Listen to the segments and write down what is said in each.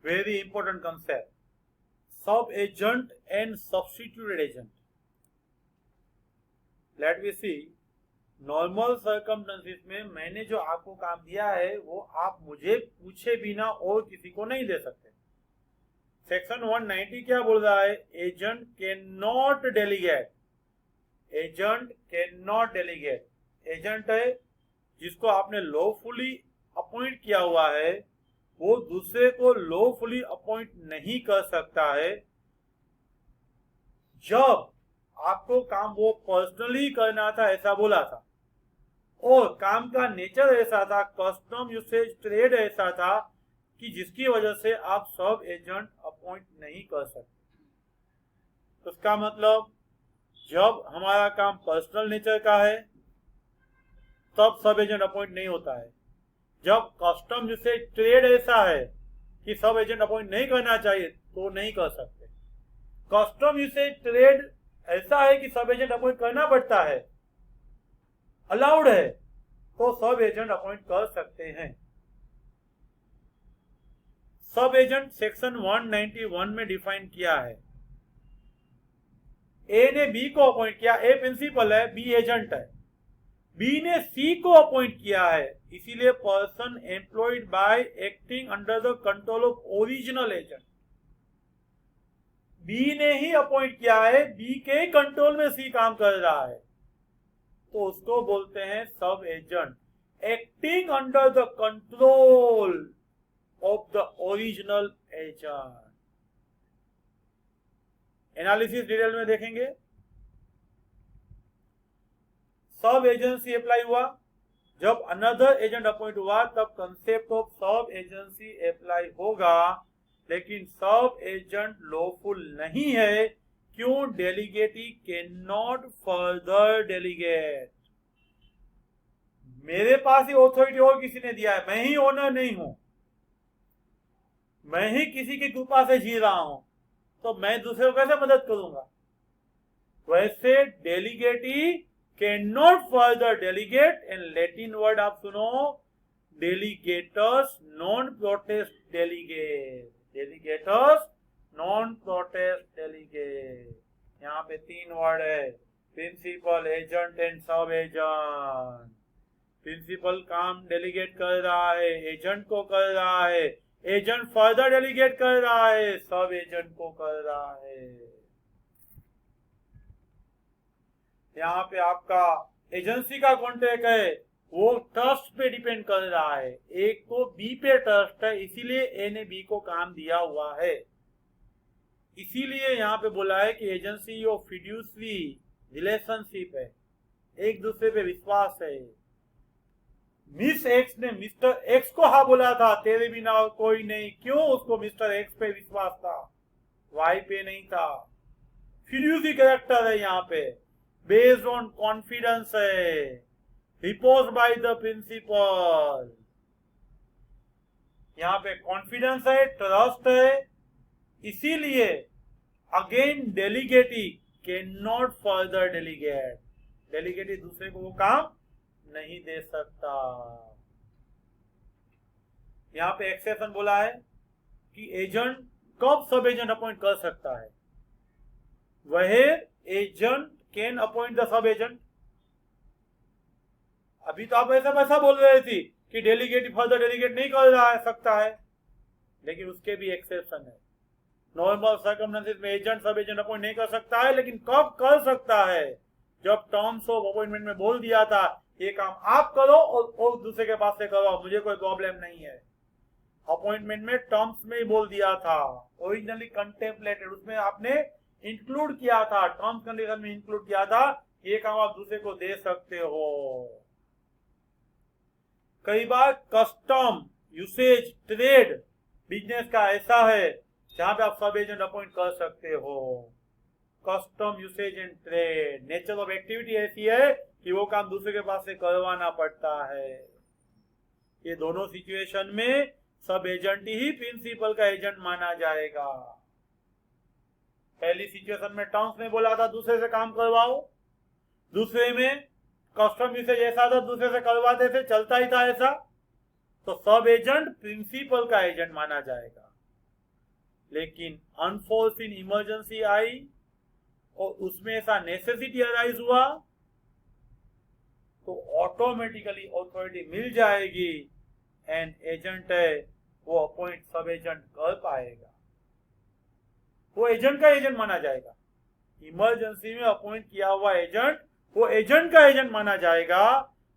very important concept, sub agent and substituted agent. Let me see. Normal circumstances में मैंने जो आपको काम दिया है वो आप मुझे पूछे बिना और किसी को नहीं दे सकते। सेक्शन 190 क्या बोल रहा है? Agent can not delegate. Agent can not delegate. Agent है जिसको आपने लॉफुली अपॉइंट किया हुआ है, वो दूसरे को लॉफुली अपॉइंट नहीं कर सकता है। जब आपको काम वो पर्सनली करना था ऐसा बोला था, और काम का नेचर ऐसा था, कस्टम यूसेज ट्रेड ऐसा था कि जिसकी वजह से आप सब एजेंट अपॉइंट नहीं कर सकते। उसका मतलब जब हमारा काम पर्सनल नेचर का है तब सब एजेंट अपॉइंट नहीं होता है। जब कस्टम यूसेज ट्रेड ऐसा है कि सब एजेंट अपॉइंट नहीं करना चाहिए तो नहीं कर सकते। कस्टम यूसेज ट्रेड ऐसा है कि सब एजेंट अपॉइंट करना पड़ता है, अलाउड है, तो सब एजेंट अपॉइंट कर सकते हैं। सब एजेंट सेक्शन 191 में डिफाइन किया है। ए ने बी को अपॉइंट किया, ए प्रिंसिपल है, बी एजेंट है। बी ने सी को अपॉइंट किया है, इसीलिए person employed by acting under the control of original agent. B ने ही अपॉइंट किया है, बी के कंट्रोल में सी काम कर रहा है, तो उसको बोलते हैं सब agent, acting under the control of the original agent. Analysis detail में देखेंगे। सब एजेंसी अप्लाई हुआ, जब अनदर एजेंट अपॉइंट हुआ तब कंसेप्ट ऑफ सब एजेंसी अप्लाई होगा, लेकिन सब एजेंट लॉफुल नहीं है। क्यों? डेलीगेटी कैन नॉट फर्दर डेलीगेट। मेरे पास ही ऑथोरिटी और किसी ने दिया है, मैं ही ओनर नहीं हूं, मैं ही किसी की कृपा से जी रहा हूं, तो मैं दूसरे को कैसे मदद करूंगा? वैसे delegatee can not further delegate. And Latin word आप सुनो, डेलीगेटर्स नॉन प्रोटेस्ट डेलीगेट। डेलीगेटर्स नॉन प्रोटेस्ट डेलीगेट। यहाँ पे 3 वर्ड है, principal, agent and sub agent. Principal काम डेलीगेट कर रहा है, एजेंट को कर रहा है, एजेंट फर्दर डेलीगेट कर रहा है, सब एजेंट को कर रहा है। यहाँ पे आपका एजेंसी का कॉन्ट्रैक्ट है, वो ट्रस्ट पे डिपेंड कर रहा है। एक तो बी पे ट्रस्ट है, इसीलिए ए ने बी को काम दिया हुआ है। इसीलिए यहाँ पे बोला है कि एजेंसी ऑफ फिड्यूसरी रिलेशनशिप है, एक दूसरे पे विश्वास है। मिस एक्स ने मिस्टर एक्स को हाँ बोला था, तेरे बिना कोई नहीं। क्यों? उसको मिस्टर एक्स पे विश्वास था, वाई पे नहीं था। फिड्यूसरी कैरेक्टर है यहाँ पे, बेस्ड ऑन कॉन्फिडेंस है, रिपोज बाय द प्रिंसिपल। यहाँ पे कॉन्फिडेंस है, ट्रस्ट है, इसीलिए again delegatee can not further delegate. Delegatee दूसरे को वो काम नहीं दे सकता। यहाँ पे एक्सेप्शन बोला है कि एजेंट कब सब एजेंट अपॉइंट कर सकता है। वह agent can appoint the sub agent. अभी तो आप ऐसा वैसा बोल रहे थे कि डेलीगेट फर्दर डेलीगेट नहीं कर रहा है, सकता है, लेकिन उसके भी एक्सेप्शन है। नॉर्मल सर्कमस्टेंसेस में एजेंट सब एजेंट अपॉइंट नहीं कर सकता है, लेकिन कब कर सकता है? जब टर्म्स ऑफ अपॉइंटमेंट में बोल दिया था ये काम आप करो और दूसरे के पास से करो, मुझे कोई प्रॉब्लम नहीं है। अपॉइंटमेंट में टर्म्स में ही बोल दिया था, ओरिजिनली कंटेम्पलेटेड, उसमें आपने इंक्लूड किया था, टर्म्स कंडीशन में इंक्लूड किया था, ये काम आप दूसरे को दे सकते हो। कई बार कस्टम यूसेज ट्रेड बिजनेस का ऐसा है जहां पे आप सब एजेंट अपॉइंट कर सकते हो। Custom usage and trade, nature of activity ऐसी है कि वो काम दूसरे के पास से करवाना पड़ता है। ये दोनों सिचुएशन में सब एजेंट ही प्रिंसिपल का एजेंट माना जाएगा। पहली सिचुएशन में टर्म्स ने बोला था दूसरे से काम करवाओ, दूसरे में कस्टम यूसेज ऐसा था दूसरे से करवाते थे, चलता ही था ऐसा, तो सब एजेंट प्रिंसिपल का एजेंट माना जाएगा। लेकिन अनफोर्सिन इमरजेंसी आई और उसमें ऐसा नेसेसिटी अराइज हुआ तो ऑटोमेटिकली अथॉरिटी मिल जाएगी एंड एजेंट है वो अपॉइंट सब एजेंट कर पाएगा, वो एजेंट का एजेंट माना जाएगा। इमरजेंसी में अपॉइंट किया हुआ एजेंट वो एजेंट का एजेंट माना जाएगा,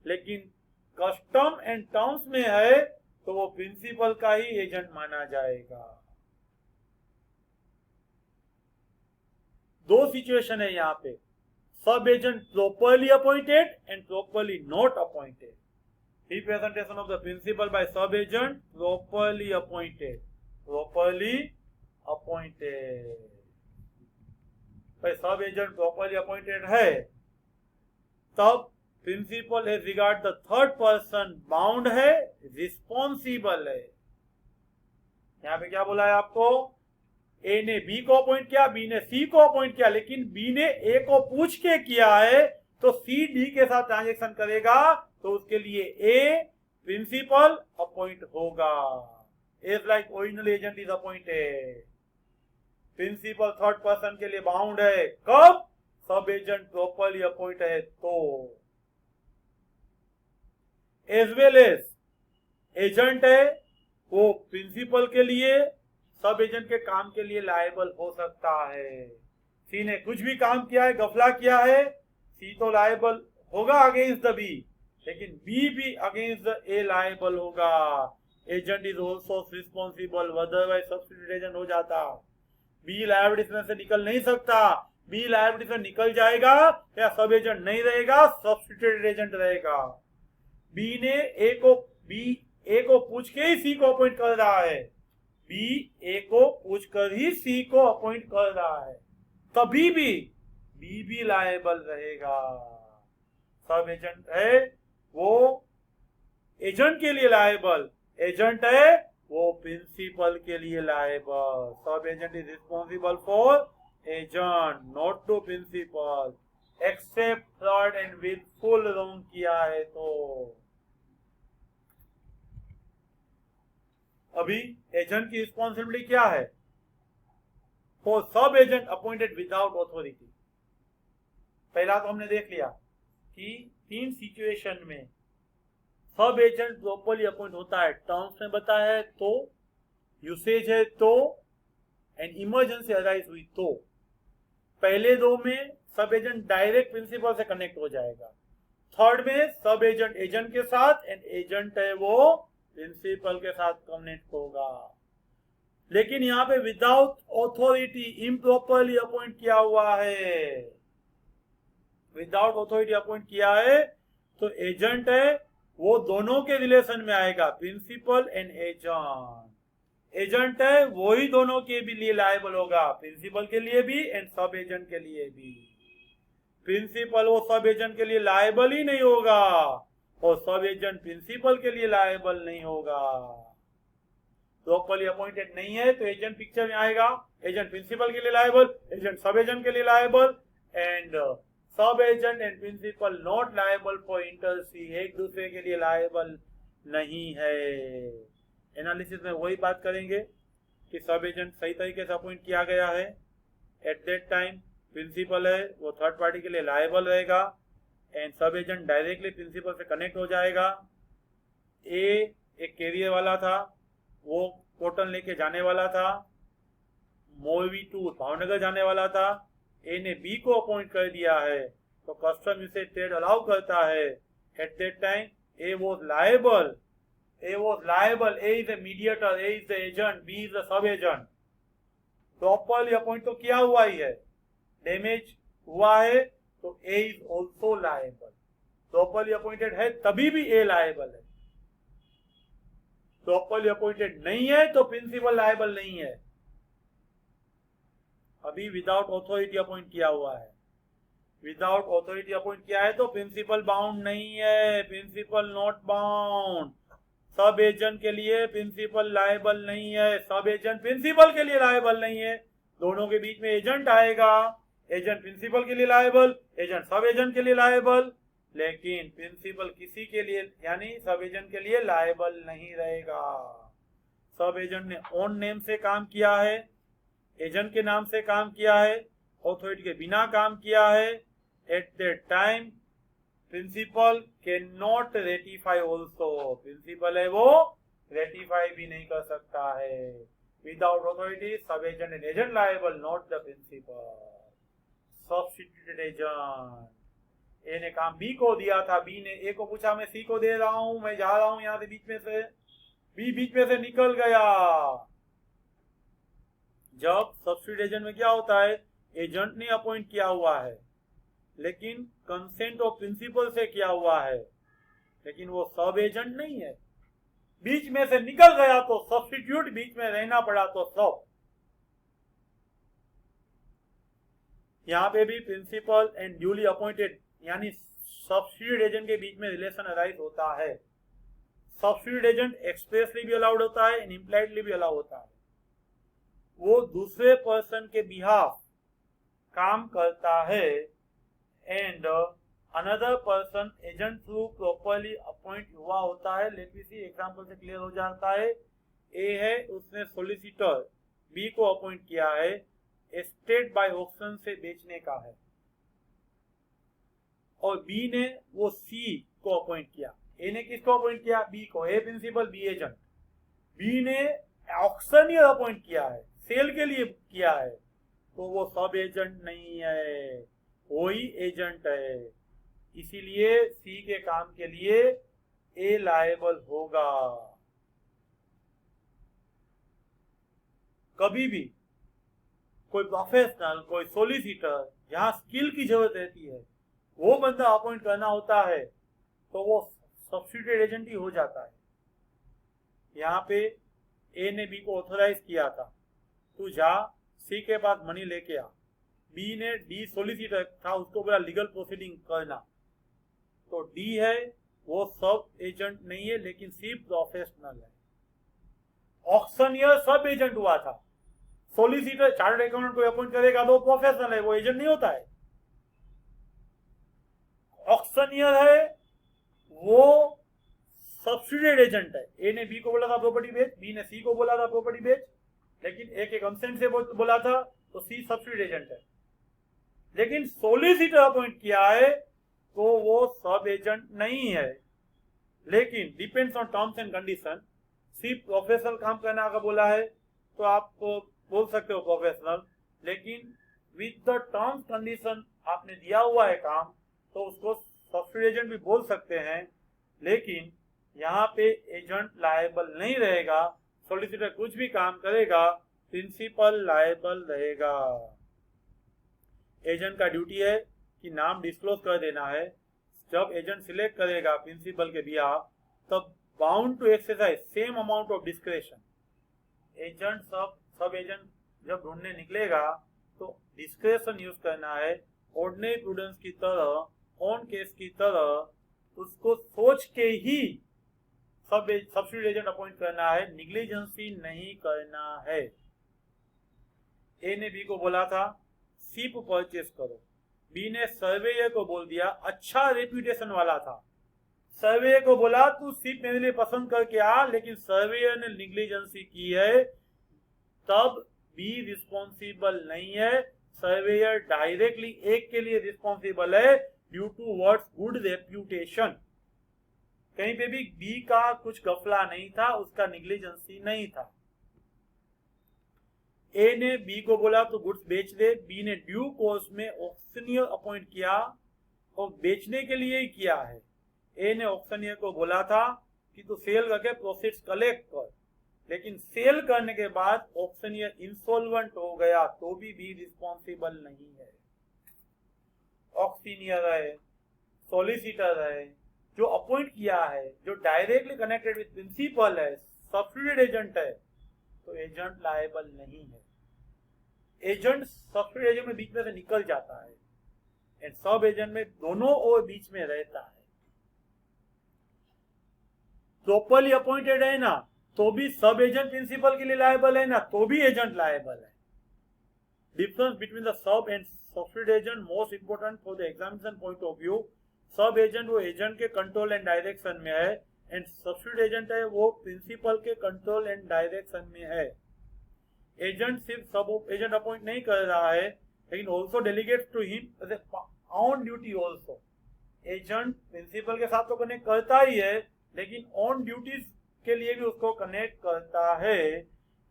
लेकिन कस्टम एंड टर्म्स में है तो वो प्रिंसिपल का ही एजेंट माना जाएगा। दो सिचुएशन है यहाँ पे, sub agent properly appointed and properly not appointed. Representation of the principal by sub agent properly appointed, properly appointed. भाई सब एजेंट प्रॉपरली अपॉइंटेड है तब principal as regard the third person bound है, responsible है। यहां पे क्या बोला है आपको, ए ने बी को अपॉइंट किया, बी ने सी को अपॉइंट किया, लेकिन बी ने ए को पूछ के किया है तो सी डी के साथ ट्रांजेक्शन करेगा तो उसके लिए ए प्रिंसिपल अपॉइंट होगा। As like original agent is appointed, principal third person के लिए बाउंड है कब, सब एजेंट प्रॉपरली अपॉइंट है तो। एज वेल एज एजेंट है वो प्रिंसिपल के लिए सब एजेंट के काम के लिए लायबल हो सकता है। सी ने कुछ भी काम किया है, गफला किया है, सी तो लायबल होगा अगेंस्ट द बी, लेकिन बी भी अगेंस्ट द ए लायबल होगा। Agent is also responsible, otherwise substitute agent हो जाता। बी लायबिलिटी में से निकल नहीं सकता, बी लायबिलिटी से निकल जाएगा या सब एजेंट नहीं रहेगा, सब्स्टिट्यूटेड एजेंट रहेगा। बी ने ए को पूछ के ही सी को अपॉइंट कर रहा है, बी ए को पूछकर ही सी को अपॉइंट कर रहा है, तभी भी बी भी लायबल रहेगा। सब एजेंट है वो एजेंट के लिए लायबल, एजेंट है वो प्रिंसिपल के लिए liable. Sub agent is responsible for agent, not to principal, except third and wilful wrong किया है तो। अभी एजेंट की रिस्पॉन्सिबिलिटी क्या है, फॉर सब एजेंट अपॉइंटेड विदाउट ऑथोरिटी। पहला तो हमने देख लिया कि तीन सिचुएशन में सब एजेंट प्रॉपरली अपॉइंट होता है, टर्म्स में बताया है तो, यूसेज है तो, एंड इमरजेंसी अराइज हुई तो। पहले दो में सब एजेंट डायरेक्ट प्रिंसिपल से कनेक्ट हो जाएगा, थर्ड में सब एजेंट एजेंट के साथ एंड एजेंट है वो प्रिंसिपल के साथ कनेक्ट होगा। लेकिन यहाँ पे विदाउट ऑथोरिटी इम्प्रॉपरली अपॉइंट किया हुआ है, विदाउट ऑथोरिटी अपॉइंट किया है तो एजेंट है वो दोनों के रिलेशन में आएगा, प्रिंसिपल एंड एजेंट। एजेंट है वो ही दोनों के भी लिए लायबल होगा, प्रिंसिपल के लिए भी एंड सब एजेंट के लिए भी। प्रिंसिपल वो सब एजेंट के लिए लायबल ही नहीं होगा और सब एजेंट प्रिंसिपल के लिए लायबल नहीं होगा। प्रॉपरली अपॉइंटेड नहीं है तो एजेंट पिक्चर में आएगा, एजेंट प्रिंसिपल के लिए लायबल, एजेंट सब एजेंट के लिए liable, and sub agent and principal not liable for इंटरसी, एक दूसरे के लिए लायबल नहीं है। एनालिसिस में वही बात करेंगे कि सब एजेंट सही तरीके से अपॉइंट किया गया है, एट दैट टाइम प्रिंसिपल है वो थर्ड पार्टी के लिए लायबल रहेगा and sub agent directly principal से कनेक्ट हो जाएगा। ए एक कैरियर वाला था, वो कॉटन लेके जाने वाला था, मोरवी टू भावनगर जाने वाला था, ए ने बी को अपॉइंट कर दिया है तो कस्टम इसे ट्रेड अलाउ करता है। At that time A was liable, A is the mediator, A is the agent, B is the sub agent. Properly appoint तो किया हुआ ही है, डैमेज हुआ है तो A is also liable. Properly appointed है तभी भी ए लायबल है, प्रॉपरली अपॉइंटेड नहीं है तो प्रिंसिपल लायबल नहीं है। अभी विदाउट ऑथोरिटी अपॉइंट किया हुआ है, विदाउट ऑथोरिटी अपॉइंट किया है तो प्रिंसिपल बाउंड नहीं है, प्रिंसिपल नॉट बाउंड। सब एजेंट के लिए प्रिंसिपल लायबल नहीं है, सब एजेंट प्रिंसिपल के लिए लायबल नहीं है, दोनों के बीच में एजेंट आएगा, एजेंट प्रिंसिपल के लिए लायबल, एजेंट सब एजेंट के लिए लायबल, लेकिन प्रिंसिपल किसी के लिए यानी सब एजेंट के लिए लायबल नहीं रहेगा। सब एजेंट ने ऑन नेम से काम किया है एजेंट के नाम से काम किया है, अथॉरिटी के बिना काम किया है, at that time principal can not ratify also, principal है वो रेटिफाई भी नहीं कर सकता है। Without authority sub agent and agent liable, not the principal. Substituted agent, A ने काम बी को दिया था, बी ने ए को पूछा मैं सी को दे रहा हूं, मैं जा रहा हूं यहां से, बीच में से बी बीच में से निकल गया। जब सब्स्टिट्यूटेड एजेंट में क्या होता है, एजेंट ने अपॉइंट किया हुआ है लेकिन कंसेंट ऑफ प्रिंसिपल से किया हुआ है, लेकिन वो सब एजेंट नहीं है, बीच में से निकल गया तो सब्स्टिट्यूट, बीच में रहना पड़ा तो सब। यहां पे भी प्रिंसिपल एंड ड्यूली अपॉइंटेड यानी सब्स्टिट्यूट एजेंट के बीच में रिलेशन अराइज होता है। सब्स्टिट्यूट एजेंट एक्सप्रेसली भी अलाउड होता है एंड इम्प्लाइडली भी अलाउ होता है। वो दूसरे पर्सन के बिहाफ काम करता है and another person agent through properly appoint हुआ होता है। लेट मी सी, एग्जांपल से क्लियर हो जाता है। ए है, उसने सोलिसिटर बी को अपॉइंट किया है, एस्टेट बाय ऑक्शन से बेचने का है, और बी ने वो सी को अपॉइंट किया। ए ने किसको अपॉइंट किया, बी को, ए प्रिंसिपल बी एजेंट। बी ने ऑक्शनियर अपॉइंट किया है, सेल के लिए किया है, तो वो सब एजेंट नहीं है, वही एजेंट है। इसीलिए सी के काम के लिए ए लायबल होगा। कभी भी कोई प्रोफेशनल, कोई सोलिसिटर, जहां स्किल की जरूरत रहती है, वो बंदा अपॉइंट करना होता है तो वो सब्स्टिट्यूटेड एजेंट ही हो जाता है। यहाँ पे ए ने बी को ऑथोराइज किया था, तू जा सी के पास मनी लेके आ। बी ने डी सोलिसिटर था, उसको बोला लीगल प्रोसीडिंग करना, तो डी है वो सब एजेंट नहीं है लेकिन सी प्रोफेशनल है। ऑक्शनियर सब एजेंट हुआ था, सोलिसिटर चार्टर्ड अकाउंटेंट को अपॉइंट करेगा तो प्रोफेशनल है, वो एजेंट नहीं होता है। ऑक्शनियर है वो सब्स्टिट्यूटेड एजेंट है। ए ने बी को बोला था प्रॉपर्टी बेच, बी ने सी को बोला था प्रॉपर्टी बेच, लेकिन ए के कंसेंट से बोला था तो सी सब्स्टिट्यूटेड एजेंट है। लेकिन सोलिसिटर अपॉइंट किया है तो वो सब एजेंट नहीं है, लेकिन depends on terms and condition. C professional काम करने का बोला है तो आप बोल सकते हो प्रोफेशनल, लेकिन विद द टर्म्स कंडीशन आपने दिया हुआ है काम तो उसको सब्स्टिट्यूटेड एजेंट भी बोल सकते हैं, लेकिन यहाँ पे एजेंट लायबल नहीं रहेगा। सोलिसिटर कुछ भी काम करेगा, प्रिंसिपल लायबल रहेगा। एजेंट का ड्यूटी है कि नाम डिस्क्लोज कर देना है। जब एजेंट सिलेक्ट करेगा प्रिंसिपल के बिहाफ, तब bound to exercise same amount of discretion. Agent sub agent जब ढूंढने निकलेगा तो डिस्क्रेशन यूज करना है, ऑर्डिनरी प्रूडेंस की तरह, ऑन केस की तरह उसको सोच के ही सब्स्टिट्यूटेड एजेंट अपॉइंट करना है, निग्लिजेंसी नहीं करना है। ए ने बी को बोला था शिप परचेस करो, बी ने सर्वेयर को बोल दिया, अच्छा रेप्यूटेशन वाला था, सर्वेयर को बोला तू शिप मेरे लिए पसंद करके आ, लेकिन सर्वेयर ने निग्लिजेंसी की है, तब बी रिस्पॉन्सिबल नहीं है। सर्वेयर डायरेक्टली एक के लिए रिस्पॉन्सिबल है due to words good reputation. कहीं पे भी बी का कुछ गफला नहीं था, उसका निग्लिजेंसी नहीं था। ए ने बी को बोला तो गुड्स बेच दे, बी ने ड्यू कोर्स में ऑक्शनियर अपॉइंट किया और बेचने के लिए ही किया है। ए ने ऑक्शनियर को बोला था कि तू सेल करके प्रोफिट्स कलेक्ट कर, लेकिन सेल करने के बाद ऑक्शनियर इंसॉल्वेंट हो गया तो भी बी रिस्पॉन्सिबल नहीं है। ऑक्शनियर है, सॉलिसिटर है, जो अपॉइंट किया है, जो डायरेक्टली कनेक्टेड विद प्रिंसिपल है, सब्स्टिट्यूटेड एजेंट है, तो एजेंट लायबल नहीं है। एजेंट सब्स्टिट्यूटेड एजेंट में बीच में से निकल जाता है एंड सब एजेंट में दोनों और बीच में रहता है। प्रॉपरली अपॉइंटेड है ना तो भी सब एजेंट प्रिंसिपल के लिए लायबल है ना तो भी एजेंट लायबल है। Difference between the sub and substituted agent most important for the examination point of view. सब एजेंट वो एजेंट के कंट्रोल एंड डायरेक्शन में है एंड सब्स्टिट्यूटेड एजेंट है वो प्रिंसिपल के कंट्रोल एंड डायरेक्शन में है। एजेंट सिर्फ सब एजेंट अपॉइंट नहीं कर रहा है, लेकिन also delegates to him as on duty also. Agent principal के साथ तो कनेक्ट करता ही है, लेकिन ऑन ड्यूटीज के लिए भी उसको कनेक्ट करता है।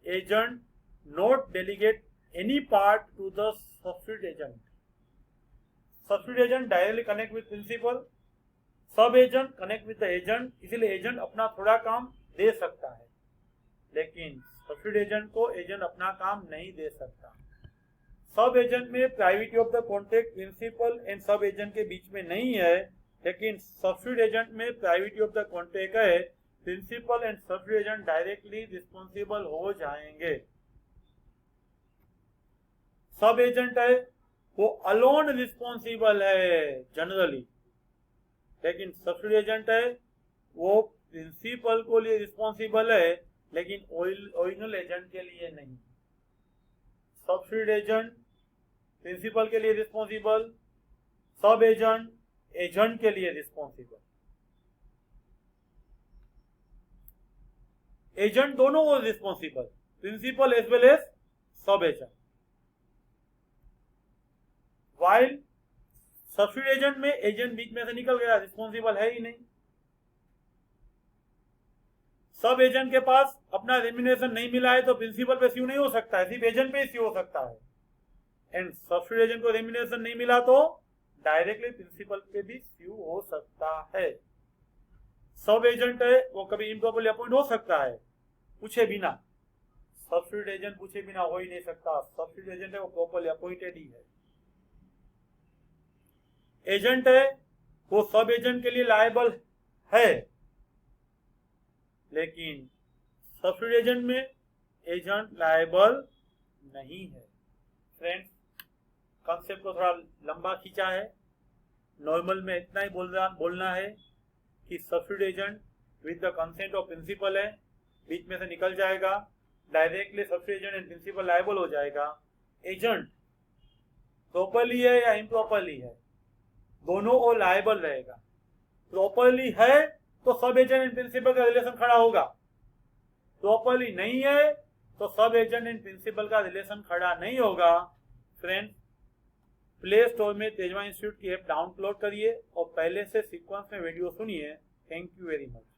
Agent not delegate any part to the substitute agent. Substitute agent directly connect with principal, sub agent connect with the agent, इसीलिए एजेंट अपना थोड़ा काम दे सकता है, लेकिन सब्सिड एजेंट को एजेंट अपना काम नहीं दे सकता। सब एजेंट में privity of the contract principal and sub agent के बीच में नहीं है, लेकिन सब्सिड एजेंट में प्राइवेटी ऑफ द कॉन्ट्रैक्ट है। Principal and substitute agent directly responsible हो जाएंगे। सब एजेंट है वो अलोन रिस्पॉन्सिबल है जनरली, लेकिन सब्सिडी एजेंट है वो प्रिंसिपल को लिए रिस्पॉन्सिबल है, लेकिन ओरिजिनल एजेंट के लिए नहीं। सब्सिडी एजेंट प्रिंसिपल के लिए रिस्पॉन्सिबल, सब एजेंट एजेंट के लिए रिस्पॉन्सिबल। एजेंट दोनों को responsible, principal as well as sub agent. While subsidy agent में एजेंट बीच में से निकल गया, रिस्पॉन्सिबल है ही नहीं। सब एजेंट के पास अपना रेम्यूनरेशन नहीं मिला है तो प्रिंसिपल पे स्यू नहीं हो सकता है, सिर्फ एजेंट पे स्यू हो सकता है। एंड सब्सिडी एजेंट को रेम्यूनरेशन नहीं मिला तो डायरेक्टली प्रिंसिपल पे भी स्यू हो सकता है। सब एजेंट है वो कभी इम्प्रॉपरली अपॉइंट हो सकता है पूछे बिना, सब्सिडी एजेंट पूछे बिना हो ही नहीं सकता। सब्सिडी एजेंट है वो प्रॉपरली अपॉइंटेड ही है। एजेंट है वो सब एजेंट के लिए लायबल है, लेकिन सब्सिडी एजेंट में एजेंट लायबल नहीं है। फ्रेंड्स, कॉन्सेप्ट को थोड़ा लंबा खींचा है। नॉर्मल में इतना ही बोलना है कि subsidy agent with the consent of principal है, बीच में से निकल जाएगा, directly subsidy agent and principal liable हो जाएगा। एजेंट प्रॉपरली है या इम्प्रॉपरली है, दोनों और लायबल रहेगा। प्रॉपरली है तो सब एजेंट एंड प्रिंसिपल का रिलेशन खड़ा होगा, प्रॉपरली नहीं है तो सब एजेंट एंड प्रिंसिपल का रिलेशन खड़ा नहीं होगा। फ्रेंड्स, प्ले स्टोर में तेजवा इंस्टीट्यूट की ऐप डाउनलोड करिए और पहले से सीक्वेंस में वीडियो सुनिए। Thank you very much.